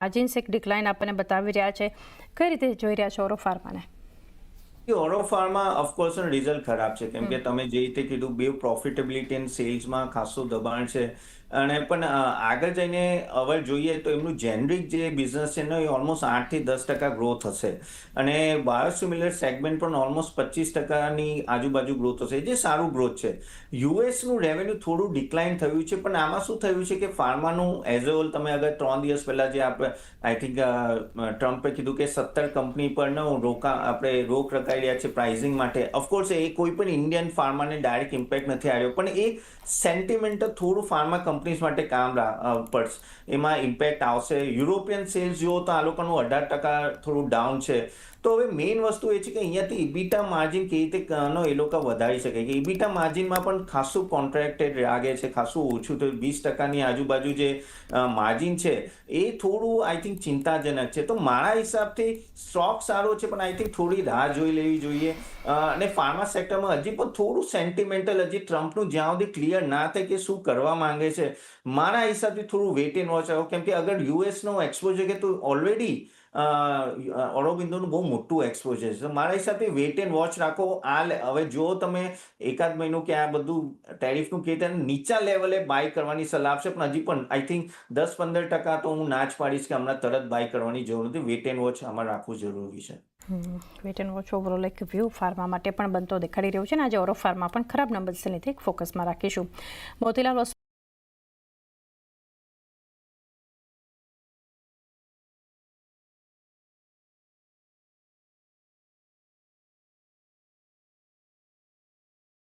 Margins એક decline આપણને બતાવી રહ્યા છે. કઈ રીતે જોઈ રહ્યા છો ઓરો ફાર્માને? ઓરો ફાર્મા ઓફકોર્સ રિઝલ્ટ ખરાબ છે કેમ કે તમે જે રીતે કીધું બે પ્રોફિટેબિલિટી એન્ડ સેલ્સમાં ખાસું દબાણ છે અને પણ આગળ જઈને હવે જોઈએ તો એમનું જેનરિક જે બિઝનેસ છે ને એ ઓલમોસ્ટ 8 થી 10% ગ્રોથ હશે અને બાયોસિમિલર સેગમેન્ટ પણ ઓલમોસ્ટ 25%ની આજુબાજુ ગ્રોથ હશે, જે સારું ગ્રોથ છે. યુએસનું રેવન્યુ થોડું ડિક્લાઇન થયું છે, પણ આમાં શું થયું છે કે ફાર્માનું એઝ અ હોલ તમે અગર 3 દિવસ પહેલા જે આપણે આઈ થિંક ટ્રમ્પે કીધું કે 17 કંપની પર આપણે રોક રખાઈ રહ્યા છે પ્રાઇઝિંગ માટે. ઓફકોર્સ એ કોઈ પણ ઇન્ડિયન ફાર્માને ડાયરેક્ટ ઇમ્પેક્ટ નથી આવ્યો, પણ એ સેન્ટિમેન્ટ થોડું ફાર્મા કંપનીઝ માટે કામ પડશે, એમાં ઇમ્પેક્ટ આવશે. યુરોપિયન સેલ્સ જુઓ તો આ લોકોનું 18% થોડું ડાઉન છે. તો હવે મેઇન વસ્તુ એ છે કે અહીંયાથી ઇબીટા માર્જિન કેવી રીતે એ લોકો વધારી શકે કે ઇબીટા માર્જિનમાં પણ ખાસું કોન્ટ્રાક્ટેડ લાગે છે, ખાસું ઓછું થયું. 20%ની આજુબાજુ જે માર્જિન છે એ થોડું આઈ થિંક ચિંતાજનક છે. તો મારા હિસાબથી સ્ટોક સારો છે, પણ આઈ થિંક થોડી રાહ જોઈ લેવી જોઈએ. અને ફાર્મા સેક્ટરમાં હજી પણ થોડું સેન્ટિમેન્ટલ, હજી ટ્રમ્પનું જ્યાં સુધી ક્લિયર ના થાય કે શું કરવા માંગે છે, મારા હિસાબથી થોડું વેટ એન્ડ વોચ આવો. કેમ કે અગર યુએસનો એક્સપોઝર કે તો ઓલરેડી ઓરોબિંદોનું બહુ મોટું એક્સપોઝર છે. તો મારા હિસાબથી વેટ એન્ડ વોચ રાખો. હવે જો તમે એકાદ મહિનો કે આ બધું ટેરિફનું કે નીચા લેવલે બાય કરવાની સલાહ આપશે, પણ હજી પણ આઈ થિંક 10-15% તો હું ના જ પાડીશ કે હમણાં તરત બાય કરવાની જરૂર નથી. વેટ એન્ડ વોચ આમાં રાખવું જરૂરી છે. વેટ એન્ડ વોચ ઓવરઓલ એક વ્યૂ ફાર્મા માટે પણ બનતો દેખાડી રહ્યું છે ને આજે ઓરો ફાર્મા પણ ખરાબ નંબર્સને લીધે ફોકસમાં રાખીશું. મોતીલાલ